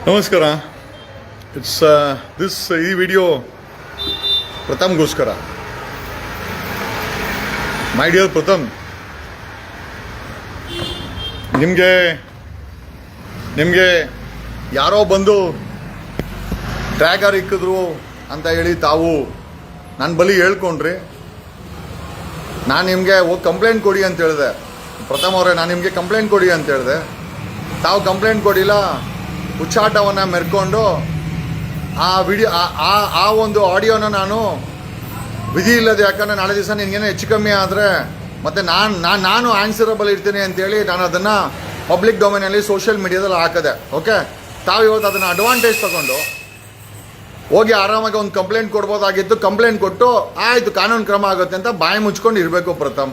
ನಮಸ್ಕಾರ. ಇಟ್ಸ್ ಈ video ಪ್ರಥಮ್ಗೋಸ್ಕರ. My dear ಪ್ರಥಮ್, ನಿಮಗೆ ಯಾರೋ ಬಂದು ಟ್ರ್ಯಾಕರ್ ಇಕ್ಕಿದ್ರು ಅಂತ ಹೇಳಿ ತಾವು ನನ್ನ ಬಳಿ ಹೇಳ್ಕೊಂಡ್ರಿ. ನಾನು ನಿಮಗೆ ಹೋಗಿ ಕಂಪ್ಲೇಂಟ್ ಕೊಡಿ ಅಂತ ಹೇಳಿದೆ. ಪ್ರಥಮ್ ಅವರೇ, ನಾನು ನಿಮಗೆ ಕಂಪ್ಲೇಂಟ್ ಕೊಡಿ ಅಂತ ಹೇಳಿದೆ. ತಾವು ಕಂಪ್ಲೇಂಟ್ ಕೊಡಿಲ್ಲ. ಹುಚ್ಚಾಟವನ್ನು ಮೆರ್ಕೊಂಡು ಆ ಒಂದು ಆಡಿಯೋನ ನಾನು ವಿಧಿ ಇಲ್ಲದೆ, ಯಾಕಂದರೆ ನಾಳೆ ದಿವಸ ನಿನಗೇನೋ ಹೆಚ್ಚು ಕಮ್ಮಿ ಆದರೆ ಮತ್ತು ನಾನು ಆನ್ಸರಬಲ್ ಇರ್ತೀನಿ ಅಂತೇಳಿ ನಾನು ಅದನ್ನು ಪಬ್ಲಿಕ್ ಡೊಮೇನಲ್ಲಿ ಸೋಷಿಯಲ್ ಮೀಡಿಯಾದಲ್ಲಿ ಹಾಕಿದೆ. ಓಕೆ, ತಾವು ಇವತ್ತು ಅದನ್ನು ಅಡ್ವಾಂಟೇಜ್ ತಗೊಂಡು ಹೋಗಿ ಆರಾಮಾಗಿ ಒಂದು ಕಂಪ್ಲೇಂಟ್ ಕೊಡ್ಬೋದಾಗಿತ್ತು. ಕಂಪ್ಲೇಂಟ್ ಕೊಟ್ಟು ಆಯಿತು, ಕಾನೂನು ಕ್ರಮ ಆಗುತ್ತೆ ಅಂತ ಬಾಯಿ ಮುಚ್ಕೊಂಡು ಇರಬೇಕು ಪ್ರಥಮ್.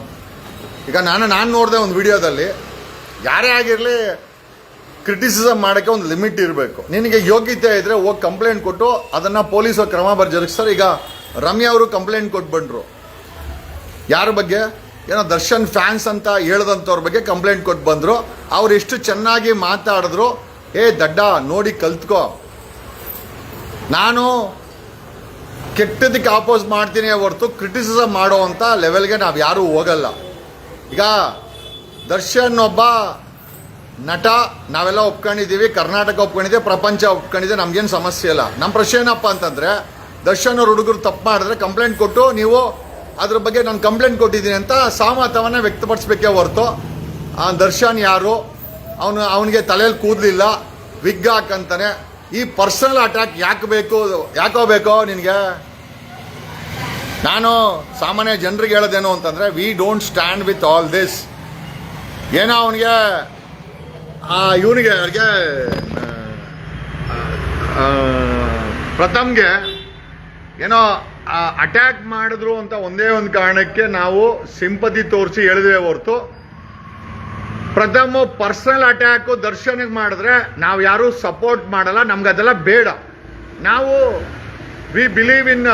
ಈಗ ನಾನು ನೋಡಿದೆ ಒಂದು ವಿಡಿಯೋದಲ್ಲಿ, ಯಾರೇ ಆಗಿರಲಿ ಕ್ರಿಟಿಸಿಸಮ್ ಮಾಡೋಕ್ಕೆ ಒಂದು ಲಿಮಿಟ್ ಇರಬೇಕು. ನಿನಗೆ ಯೋಗ್ಯತೆ ಇದ್ದರೆ ಹೋಗಿ ಕಂಪ್ಲೇಂಟ್ ಕೊಟ್ಟು ಅದನ್ನು ಪೊಲೀಸರು ಕ್ರಮ ಜರುಗಿಸ್ತಾರೆ. ಈಗ ರಮ್ಯಾ ಅವರು ಕಂಪ್ಲೇಂಟ್ ಕೊಟ್ಟು ಬಂದರು. ಯಾರ ಬಗ್ಗೆ? ಏನೋ ದರ್ಶನ್ ಫ್ಯಾನ್ಸ್ ಅಂತ ಹೇಳ್ದಂಥವ್ರ ಬಗ್ಗೆ ಕಂಪ್ಲೇಂಟ್ ಕೊಟ್ಟು ಬಂದರು. ಅವ್ರು ಎಷ್ಟು ಚೆನ್ನಾಗಿ ಮಾತಾಡಿದ್ರು. ದಡ್ಡ, ನೋಡಿ ಕಲ್ತ್ಕೋ. ನಾನು ಕೆಟ್ಟದಕ್ಕೆ ಆಪೋಸ್ ಮಾಡ್ತೀನಿ ಹೊರತು ಕ್ರಿಟಿಸಿಸಮ್ ಮಾಡೋ ಅಂಥ ಲೆವೆಲ್ಗೆ ನಾವು ಯಾರೂ ಹೋಗಲ್ಲ. ಈಗ ದರ್ಶನ್ ಒಬ್ಬ ನಟ, ನಾವೆಲ್ಲ ಒಪ್ಕೊಂಡಿದ್ದೀವಿ, ಕರ್ನಾಟಕ ಒಪ್ಕೊಂಡಿದೆ, ಪ್ರಪಂಚ ಒಪ್ಕೊಂಡಿದೆ, ನಮಗೇನು ಸಮಸ್ಯೆ ಇಲ್ಲ. ನಮ್ಮ ಪ್ರಶ್ನೆ ಏನಪ್ಪ ಅಂತಂದರೆ, ದರ್ಶನ್ ಅವ್ರ ಹುಡುಗರು ತಪ್ಪು ಮಾಡಿದ್ರೆ ಕಂಪ್ಲೇಂಟ್ ಕೊಟ್ಟು ನೀವು ಅದ್ರ ಬಗ್ಗೆ ನಾನು ಕಂಪ್ಲೇಂಟ್ ಕೊಟ್ಟಿದ್ದೀನಿ ಅಂತ ಸಹಮತವನ್ನು ವ್ಯಕ್ತಪಡಿಸ್ಬೇಕೇ ಹೊರತು ದರ್ಶನ್ ಯಾರು, ಅವನಿಗೆ ತಲೆಯಲ್ಲಿ ಕೂದಲಿಲ್ಲ, ವಿಗ್ ಹಾಕಂತಾನೆ, ಈ ಪರ್ಸನಲ್ ಅಟ್ಯಾಕ್ ಯಾಕೋ ಬೇಕೋ ನಿನಗೆ? ನಾನು ಸಾಮಾನ್ಯ ಜನರಿಗೆ ಹೇಳೋದೇನು ಅಂತಂದರೆ, we don't stand with all this. ಏನೋ ಅವನಿಗೆ ಇವನಿಗೆ ಪ್ರಥಮ್ಗೆ ಏನೋ ಅಟ್ಯಾಕ್ ಮಾಡಿದ್ರು ಅಂತ ಒಂದೇ ಒಂದು ಕಾರಣಕ್ಕೆ ನಾವು ಸಿಂಪತಿ ತೋರಿಸಿ ಹೇಳಿದ್ವಿ ಹೊರತು, ಪ್ರಥಮ್ ಪರ್ಸನಲ್ ಅಟ್ಯಾಕು ದರ್ಶನಿಗೆ ಮಾಡಿದ್ರೆ ನಾವು ಯಾರೂ ಸಪೋರ್ಟ್ ಮಾಡಲ್ಲ. ನಮ್ಗೆ ಅದೆಲ್ಲ ಬೇಡ. ನಾವು we believe in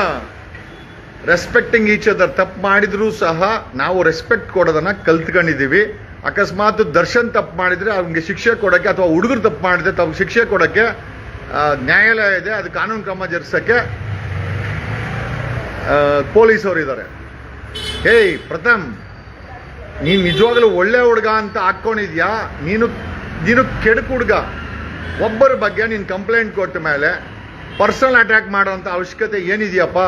respecting each other. ತಪ್ಪು ಮಾಡಿದ್ರೂ ಸಹ ನಾವು ರೆಸ್ಪೆಕ್ಟ್ ಕೊಡೋದನ್ನು ಕಲ್ತ್ಕೊಂಡಿದ್ದೀವಿ. ಅಕಸ್ಮಾತ್ ದರ್ಶನ್ ತಪ್ಪು ಮಾಡಿದರೆ ಅವ್ನಿಗೆ ಶಿಕ್ಷೆ ಕೊಡೋಕ್ಕೆ, ಅಥವಾ ಹುಡುಗರು ತಪ್ಪು ಮಾಡಿದ್ರೆ ತಮ್ಮ ಶಿಕ್ಷೆ ಕೊಡೋಕ್ಕೆ ನ್ಯಾಯಾಲಯ ಇದೆ. ಅದು ಕಾನೂನು ಕ್ರಮ ಜರುಗಿಸೋಕ್ಕೆ ಪೊಲೀಸವರು ಇದ್ದಾರೆ. ಪ್ರಥಮ್, ನೀನು ನಿಜವಾಗ್ಲೂ ಒಳ್ಳೆ ಹುಡುಗ ಅಂತ ಹಾಕ್ಕೊಂಡಿದ್ಯಾ? ನೀನು ಕೆಡುಕು ಹುಡುಗ. ಒಬ್ಬರ ಬಗ್ಗೆ ನೀನು ಕಂಪ್ಲೇಂಟ್ ಕೊಟ್ಟ ಮೇಲೆ ಪರ್ಸನಲ್ ಅಟ್ಯಾಕ್ ಮಾಡೋಂಥ ಅವಶ್ಯಕತೆ ಏನಿದೆಯಪ್ಪ?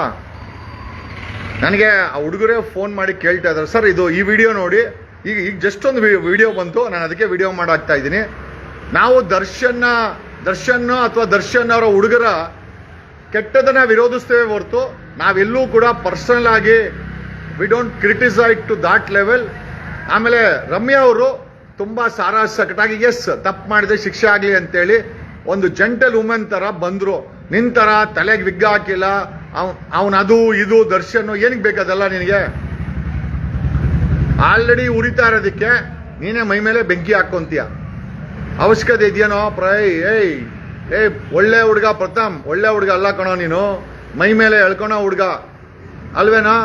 ನನಗೆ ಆ ಹುಡುಗರೇ ಫೋನ್ ಮಾಡಿ ಕೇಳ್ತಾ ಇದ್ದಾರೆ, ಸರ್ ಇದು ಈ ವಿಡಿಯೋ ನೋಡಿ, ಈಗ ಜಸ್ಟ್ ಒಂದು ವಿಡಿಯೋ ಬಂತು, ನಾನು ಅದಕ್ಕೆ ವಿಡಿಯೋ ಮಾಡಾಕ್ತಾ ಇದ್ದೀನಿ. ನಾವು ದರ್ಶನ್ ಅಥವಾ ದರ್ಶನ್ ಅವರ ಹುಡುಗರ ಕೆಟ್ಟದನ್ನು ವಿರೋಧಿಸ್ತೇವೆ ಹೊರತು ನಾವೆಲ್ಲೂ ಕೂಡ ಪರ್ಸನಲ್ ಆಗಿ we don't criticise to that level. ಆಮೇಲೆ ರಮ್ಯಾ ಅವರು ತುಂಬ ಸಕಟಾಗಿ ತಪ್ಪು ಮಾಡಿದ್ರೆ ಶಿಕ್ಷೆ ಆಗಲಿ ಅಂತೇಳಿ ಒಂದು ಜೆಂಟಲ್ ವುಮೆನ್ ಥರ ಬಂದರು. ನಿನ್ನ ಥರ ತಲೆಗೆ ವಿಗ್ ಹಾಕಿಲ್ಲ. ಅದು ಇದು ದರ್ಶನ್ ಏನಕ್ಕೆ ಬೇಕಾದಲ್ಲ ನಿನಗೆ? ಆಲ್ರೆಡಿ ಉರಿತಾ ಇರೋದಕ್ಕೆ ನೀನೇ ಮೈ ಮೇಲೆ ಬೆಂಕಿ ಹಾಕ್ಕೊಂತೀಯ. ಅವಶ್ಯಕತೆ ಇದೆಯೇನೋ? ಒಳ್ಳೆ ಹುಡುಗ ಪ್ರಥಮ್, ಒಳ್ಳೆ ಹುಡುಗ ಅಲ್ಲ ಕಣೋ ನೀನು. ಮೈ ಮೇಲೆ ಎಳ್ಕೊಳೋ ಹುಡುಗ ಅಲ್ವೇನಾ?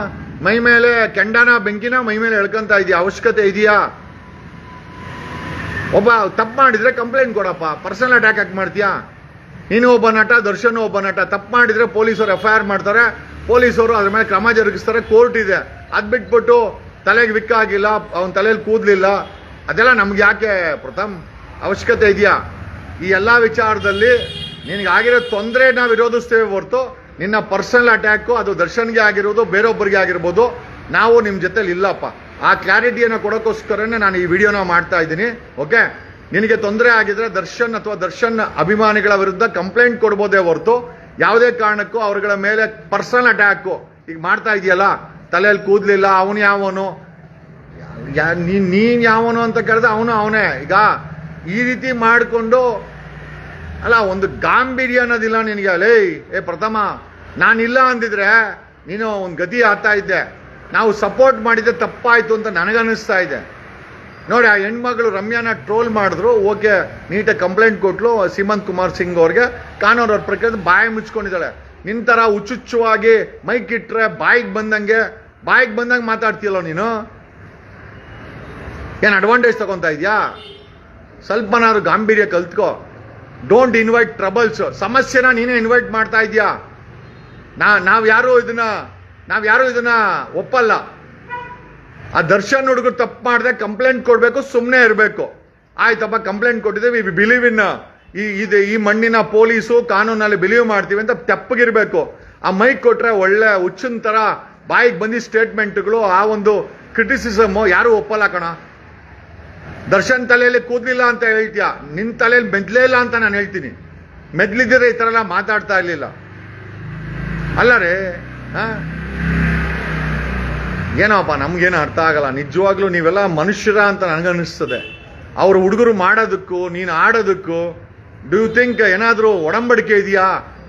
ಮೈ ಮೇಲೆ ಕೆಂಡನ ಬೆಂಕಿನ ಮೈ ಮೇಲೆ ಎಳ್ಕೊಂತ ಇದೆಯಾ? ಅವಶ್ಯಕತೆ ಇದೆಯಾ? ಒಬ್ಬ ತಪ್ಪು ಮಾಡಿದ್ರೆ ಕಂಪ್ಲೇಂಟ್ ಕೊಡಪ್ಪ. ಪರ್ಸನಲ್ ಅಟ್ಯಾಕ್ ಯಾಕೆ ಮಾಡ್ತೀಯಾ? ನೀನು ಒಬ್ಬ ನಟ, ದರ್ಶನ್ ಒಬ್ಬ ನಟ. ತಪ್ಪು ಮಾಡಿದ್ರೆ ಪೊಲೀಸರು FIR ಮಾಡ್ತಾರೆ, ಪೊಲೀಸರು ಅದ್ರ ಮೇಲೆ ಕ್ರಮ ಜರುಗಿಸ್ತಾರೆ, ಕೋರ್ಟ್ ಇದೆ. ಅದು ಬಿಟ್ಬಿಟ್ಟು ತಲೆಗೆ ವಿಕ್ ಆಗಿಲ್ಲ, ಅವನ ತಲೆಯಲ್ಲಿ ಕೂದಲಿಲ್ಲ, ಅದೆಲ್ಲ ನಮ್ಗೆ ಯಾಕೆ ಪ್ರಥಮ್? ಅವಶ್ಯಕತೆ ಇದೆಯಾ? ಈ ಎಲ್ಲ ವಿಚಾರದಲ್ಲಿ ನಿನಗಾಗಿರೋ ತೊಂದರೆನ ವಿರೋಧಿಸ್ತೇವೆ ಹೊರತು ನಿನ್ನ ಪರ್ಸನಲ್ ಅಟ್ಯಾಕು ಅದು ದರ್ಶನ್ಗೆ ಆಗಿರೋದು, ಬೇರೊಬ್ಬರಿಗೆ ಆಗಿರ್ಬೋದು, ನಾವು ನಿಮ್ಮ ಜೊತೆಲಿ ಇಲ್ಲಪ್ಪ. ಆ ಕ್ಲಾರಿಟಿಯನ್ನು ಕೊಡೋಕ್ಕೋಸ್ಕರನೇ ನಾನು ಈ ವಿಡಿಯೋನ ಮಾಡ್ತಾ ಇದ್ದೀನಿ. ಓಕೆ, ನಿನಗೆ ತೊಂದರೆ ಆಗಿದ್ರೆ ದರ್ಶನ್ ಅಥವಾ ದರ್ಶನ್ ಅಭಿಮಾನಿಗಳ ವಿರುದ್ಧ ಕಂಪ್ಲೇಂಟ್ ಕೊಡ್ಬೋದೇ ಹೊರತು ಯಾವುದೇ ಕಾರಣಕ್ಕೂ ಅವರುಗಳ ಮೇಲೆ ಪರ್ಸನಲ್ ಅಟ್ಯಾಕು ಈಗ ಮಾಡ್ತಾ ಇದೆಯಲ್ಲ, ತಲೆಯಲ್ಲಿ ಕೂದಲಿಲ್ಲ, ಅವನು ಯಾವನು, ನೀನು ಯಾವನು ಅಂತ ಕೇಳಿದ್ರೆ ಅವನೇ. ಈಗ ಈ ರೀತಿ ಮಾಡಿಕೊಂಡು ಅಲ್ಲ, ಒಂದು ಗಾಂಭೀರ್ಯ ಅನ್ನೋದಿಲ್ಲ ನಿನಗೆ. ಪ್ರಥಮ, ನಾನಿಲ್ಲ ಅಂದಿದ್ರೆ ನೀನು ಒಂದು ಗತಿ ಆಗ್ತಾ ಇದ್ದೆ. ನಾವು ಸಪೋರ್ಟ್ ಮಾಡಿದ್ರೆ ತಪ್ಪಾಯಿತು ಅಂತ ನನಗನ್ನಿಸ್ತಾ ಇದೆ. ನೋಡಿ, ಆ ಹೆಣ್ಮಗಳು ರಮ್ಯಾನ ಟ್ರೋಲ್ ಮಾಡಿದ್ರು, ಓಕೆ, ನೀಟಾಗಿ ಕಂಪ್ಲೇಂಟ್ ಕೊಟ್ಲು ಸೀಮಂತ್ ಕುಮಾರ್ ಸಿಂಗ್ ಅವ್ರಿಗೆ. ಕಾನೂನು ಅವ್ರ ಪ್ರಕಾರ ಬಾಯಿ ಮುಚ್ಕೊಂಡಿದ್ದಾಳೆ. ನಿನ್ನ ಥರ ಹುಚ್ಚುಚ್ಚುವಾಗಿ ಮೈಕ್ ಇಟ್ಟರೆ ಬಾಯಿಗೆ ಬಂದಂಗೆ ಮಾತಾಡ್ತೀಯಲ್ಲ ನೀನು. ಏನು ಅಡ್ವಾಂಟೇಜ್ ತಗೊತಾ ಇದೆಯಾ? ಸ್ವಲ್ಪನಾದ್ರು ಗಾಂಭೀರ್ಯ ಕಲ್ತ್ಕೋ. Don't invite troubles. ಸಮಸ್ಯೆನ ನೀನೇ ಇನ್ವೈಟ್ ಮಾಡ್ತಾ ಇದೀಯಾ. ನಾವ್ ಯಾರು ಇದನ್ನ ಒಪ್ಪಲ್ಲ. ಆ ದರ್ಶನ್ ಹುಡುಗರು ತಪ್ಪು ಮಾಡಿದೆ ಕಂಪ್ಲೇಂಟ್ ಕೊಡ್ಬೇಕು, ಸುಮ್ಮನೆ ಇರಬೇಕು. ಆಯ್ತಪ್ಪ, ಕಂಪ್ಲೇಂಟ್ ಕೊಟ್ಟಿದ್ದೇವೆ, ವಿ ಬಿಲೀವ್ ಇನ್ ಈ ಮಣ್ಣಿನ ಪೊಲೀಸು ಕಾನೂನಲ್ಲಿ ಬಿಲೀವ್ ಮಾಡ್ತೀವಿ ಅಂತ ತೆಪ್ಪಗಿರ್ಬೇಕು. ಆ ಮೈಕ್ ಕೊಟ್ರೆ ಒಳ್ಳೆ ಹುಚ್ಚಿನ ತರ ಬಾಯಿಗೆ ಬಂದಿ ಸ್ಟೇಟ್ಮೆಂಟ್ಗಳು, ಆ ಒಂದು ಕ್ರಿಟಿಸಿಸಮ್ ಯಾರು ಒಪ್ಪಲ್ಲ ಕಣ. ದರ್ಶನ್ ತಲೆಯಲ್ಲಿ ಕೂದಲಿಲ್ಲ ಅಂತ ಹೇಳ್ತೀಯ, ನಿನ್ ತಲೆಯಲ್ಲಿ ಮೆದ್ಲೇ ಇಲ್ಲ ಅಂತ ನಾನು ಹೇಳ್ತೀನಿ. ಮೆದ್ಲಿದ್ದರೆ ಈ ತರ ಎಲ್ಲ ಮಾತಾಡ್ತಾ ಇರ್ಲಿಲ್ಲ ಅಲ್ಲ ರೇ. ಏನೋಪ್ಪ, ನಮ್ಗೇನು ಅರ್ಥ ಆಗಲ್ಲ ನಿಜವಾಗ್ಲೂ. ನೀವೆಲ್ಲ ಮನುಷ್ಯರ ಅಂತ ನನಗನ್ನಿಸ್ತದೆ. ಅವ್ರ ಹುಡುಗರು ಮಾಡೋದಕ್ಕೂ ನೀನು ಆಡೋದಕ್ಕೂ ಡೂ ಯು ಥಿಂಕ್ ಏನಾದರೂ ಒಡಂಬಡಿಕೆ ಇದೆಯಾ?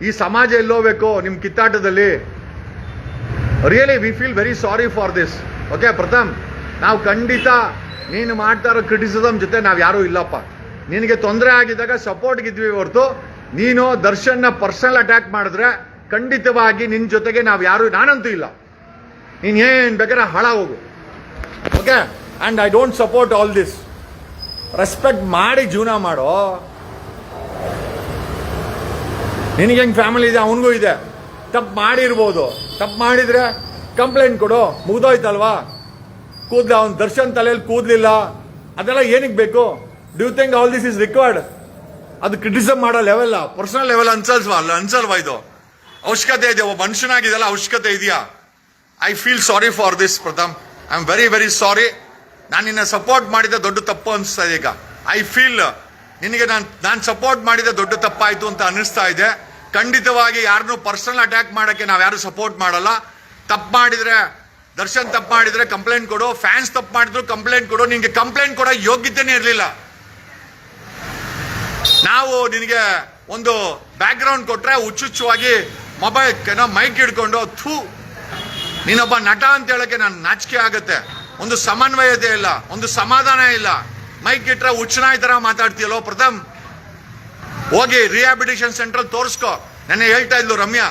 ಈ ಸಮಾಜ ಎಲ್ಲೋಬೇಕು ನಿಮ್ ಕಿತ್ತಾಟದಲ್ಲಿ? Really we feel very sorry for this. Okay Pratham, ನಾವು ಖಂಡಿತ ನೀನು ಮಾಡ್ತಾ ಇರೋ ಕ್ರಿಟಿಸಿಸಮ್ ಜೊತೆ ನಾವು ಯಾರೂ ಇಲ್ಲಪ್ಪ. ನಿನಗೆ ತೊಂದರೆ ಆಗಿದ್ದಾಗ ಸಪೋರ್ಟ್ಗಿದ್ವಿ ಹೊರತು ನೀನು ದರ್ಶನ್ನ ಪರ್ಸನಲ್ ಅಟ್ಯಾಕ್ ಮಾಡಿದ್ರೆ ಖಂಡಿತವಾಗಿ ನಿನ್ನ ಜೊತೆಗೆ ನಾವು ಯಾರು, ನಾನಂತೂ ಇಲ್ಲ. ನೀನ್ ಏನ್ ಬೇಕಾದ್ರೆ ಹಾಳಾಗೋಗು. Okay, and I don't support all this. Respect ಮಾಡಿ ಜೀವನ ಮಾಡೋ. ನಿನಗೆ ಹೆಂಗ್ ಫ್ಯಾಮಿಲಿ ಇದೆ, ಅವನಿಗೂ ಇದೆ. ತಪ್ಪು ಮಾಡಿರ್ಬೋದು, ತಪ್ಪು ಮಾಡಿದ್ರೆ ಕಂಪ್ಲೇಂಟ್ ಕೊಡು, ಮುಗ್ದೋಯ್ತಲ್ವಾ. ಕೂದ್ಲ ಅವ್ನು ದರ್ಶನ್ ತಲೆಯಲ್ಲಿ ಕೂದ್ಲಿಲ್ಲ, ಅದೆಲ್ಲ ಏನಕ್ಕೆ ಬೇಕು? Do think all this is required? ಅದು ಕ್ರಿಟಿಸಮ್ ಮಾಡೋ ಲೆವೆಲ್, ಪರ್ಸನಲ್ ಲೆವೆಲ್ ಅನ್ಸಲ್ವಾ ಇದು? ಅವಶ್ಯಕತೆ ಇದೆ, ಒಬ್ಬ ಮನುಷ್ಯನಾಗಿದೆಲ್ಲ ಅವಶ್ಯಕತೆ ಇದೆಯಾ? I feel sorry for this Pratham. I am very very sorry. ನಾನು ನಿನ್ನ ಸಪೋರ್ಟ್ ಮಾಡಿದ ದೊಡ್ಡ ತಪ್ಪು ಅನಿಸ್ತಾ ಇದೆ ಈಗ. ಐ ಫೀಲ್ ನಿನಗೆ ನಾನು ಸಪೋರ್ಟ್ ಮಾಡಿದ ದೊಡ್ಡ ತಪ್ಪಾಯ್ತು ಅಂತ ಅನಿಸ್ತಾ ಇದೆ. ಖಂಡಿತವಾಗಿ ಯಾರನ್ನೂ ಪರ್ಸನಲ್ ಅಟ್ಯಾಕ್ ಮಾಡಕ್ಕೆ ನಾವು ಯಾರು ಸಪೋರ್ಟ್ ಮಾಡಲ್ಲ. ತಪ್ಪು ಮಾಡಿದ್ರೆ, ದರ್ಶನ್ ತಪ್ಪು ಮಾಡಿದ್ರೆ ಕಂಪ್ಲೇಂಟ್ ಕೊಡು, ಫ್ಯಾನ್ಸ್ ತಪ್ಪು ಮಾಡಿದ್ರು ಕಂಪ್ಲೇಂಟ್ ಕೊಡು. ನಿನ್ಗೆ ಕಂಪ್ಲೇಂಟ್ ಕೊಡೋ ಯೋಗ್ಯತೆನೇ ಇರಲಿಲ್ಲ. ನಾವು ನಿನಗೆ ಒಂದು ಬ್ಯಾಕ್ ಗ್ರೌಂಡ್ ಕೊಟ್ರೆ ಹುಚ್ಚುಚ್ಚುವಾಗಿ ಮೊಬೈಲ್ ಮೈಕ್ ಹಿಡ್ಕೊಂಡು ಥೂ, ನೀನೊಬ್ಬ ನಟ ಅಂತ ಹೇಳಕ್ಕೆ ನಾನು ನಾಚಿಕೆ ಆಗುತ್ತೆ. ಒಂದು ಸಮನ್ವಯತೆ ಇಲ್ಲ, ಒಂದು ಸಮಾಧಾನ ಇಲ್ಲ. ಮೈಕ್ ಇಟ್ರೆ ಹುಚ್ಚನಾಯಿ ತರ ಮಾತಾಡ್ತೀಯಲ್ಲೋ ಪ್ರಥಮ್. ಹೋಗಿ ರಿಹ್ಯಾಬಿಲಿಟೇಷನ್ ಸೆಂಟರ್ ತೋರಿಸ್ಕೋ. ನೆನ್ನೆ ಹೇಳ್ತಾ ಇದ್ಲು ರಮ್ಯಾ,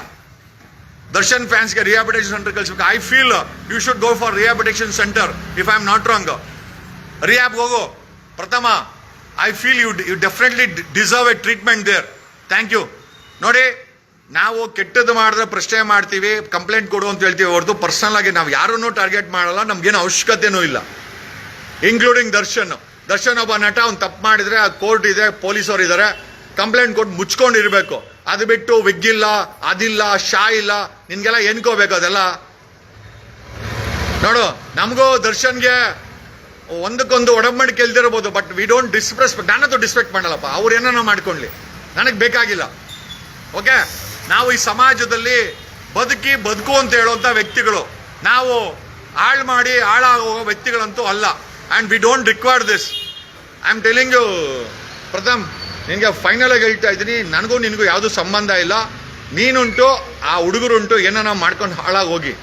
ದರ್ಶನ್ ಫ್ಯಾನ್ಸ್ಗೆ ರಿಹ್ಯಾಬಿಲಿಟೇಷನ್ ಸೆಂಟರ್ ಕಳಿಸ್ಬೇಕು. I feel you should go for rehabilitation centre if I am not wrong. Rehab ಹೋಗು ಪ್ರಥಮ. I feel you definitely deserve a treatment there. Thank you. ನೋಡಿ, ನಾವು ಕೆಟ್ಟದ್ದು ಮಾಡಿದ್ರೆ ಪ್ರಶ್ನೆ ಮಾಡ್ತೀವಿ, ಕಂಪ್ಲೇಂಟ್ ಕೊಡು ಅಂತ ಹೇಳ್ತೀವಿ ಹೊರತು ಪರ್ಸನಲ್ ಆಗಿ ನಾವು ಯಾರನ್ನೂ ಟಾರ್ಗೆಟ್ ಮಾಡಲ್ಲ. ನಮ್ಗೇನು ಅವಶ್ಯಕತೆನೂ ಇಲ್ಲ, ಇನ್ಕ್ಲೂಡಿಂಗ್ ದರ್ಶನ್ ಒಬ್ಬ ನಟ. ಅವ್ನು ತಪ್ಪು ಮಾಡಿದ್ರೆ ಅದು ಕೋರ್ಟ್ ಇದೆ, ಪೊಲೀಸರು ಇದ್ದಾರೆ, ಕಂಪ್ಲೇಂಟ್ ಕೊಟ್ಟು ಮುಚ್ಕೊಂಡಿರ್ಬೇಕು. ಅದು ಬಿಟ್ಟು ವಿಗ್ಗಿಲ್ಲ, ಅದಿಲ್ಲ, ಶಾ ಇಲ್ಲ, ನಿನ್ಗೆಲ್ಲ ಏನ್ಕೋಬೇಕು ಅದೆಲ್ಲ? ನೋಡು, ನಮಗೂ ದರ್ಶನ್ಗೆ ಒಂದಕ್ಕೊಂದು ಒಡಂಬಡಿಕೆ ಇಲ್ದಿರಬಹುದು, ಬಟ್ ವಿ ಡೋಂಟ್ ಡಿಸ್ರೆಸ್ಪೆಕ್ಟ್. ನಾನಂತೂ ಡಿಸ್ರೆಸ್ಪೆಕ್ಟ್ ಮಾಡಲ್ಲಪ್ಪ. ಅವ್ರು ಏನೋ ಮಾಡ್ಕೊಳ್ಳಿ, ನನಗೆ ಬೇಕಾಗಿಲ್ಲ. ಓಕೆ, ನಾವು ಈ ಸಮಾಜದಲ್ಲಿ ಬದುಕು ಅಂತ ಹೇಳುವಂತ ವ್ಯಕ್ತಿಗಳು. ನಾವು ಹಾಳು ಮಾಡಿ ಹಾಳಾಗುವ ವ್ಯಕ್ತಿಗಳಂತೂ ಅಲ್ಲ. And we don't require this. I am telling you Pratham, ನಿನಗೆ ಫೈನಲ್ ಆಗಿ ಹೇಳ್ತಾ ಇದ್ದೀನಿ, ನನಗೂ ನಿನಗೂ ಯಾವುದು ಸಂಬಂಧ ಇಲ್ಲ. ನೀನುಂಟು, ಆ ಹುಡುಗರುಂಟು, ಏನೋ ನಾವು ಮಾಡ್ಕೊಂಡು ಹಾಳಾಗೋಗಿ.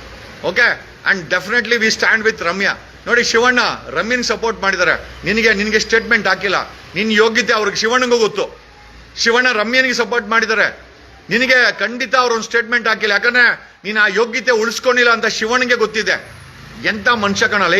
Okay, and definitely we stand with Ramya. ನೋಡಿ, ಶಿವಣ್ಣ ರಮ್ಯನ್ ಸಪೋರ್ಟ್ ಮಾಡಿದ್ದಾರೆ. ನಿನಗೆ ಸ್ಟೇಟ್ಮೆಂಟ್ ಹಾಕಿಲ್ಲ. ನಿನ್ನ ಯೋಗ್ಯತೆ ಅವ್ರಿಗೆ ಶಿವಣ್ಣಗೂ ಗೊತ್ತು. ಶಿವಣ್ಣ ರಮ್ಯನಿಗೆ ಸಪೋರ್ಟ್ ಮಾಡಿದ್ದಾರೆ, ನಿನಗೆ ಖಂಡಿತ ಅವ್ರೊಂದು ಸ್ಟೇಟ್ಮೆಂಟ್ ಹಾಕಿಲ್ಲ. ಯಾಕಂದ್ರೆ ನೀನು ಆ ಯೋಗ್ಯತೆ ಉಳಿಸ್ಕೊಂಡಿಲ್ಲ ಅಂತ ಶಿವಣ್ಣಗೆ ಗೊತ್ತಿದೆ. ಎಂತ ಮನುಷ್ಯ ಕಣಲ್ಲ.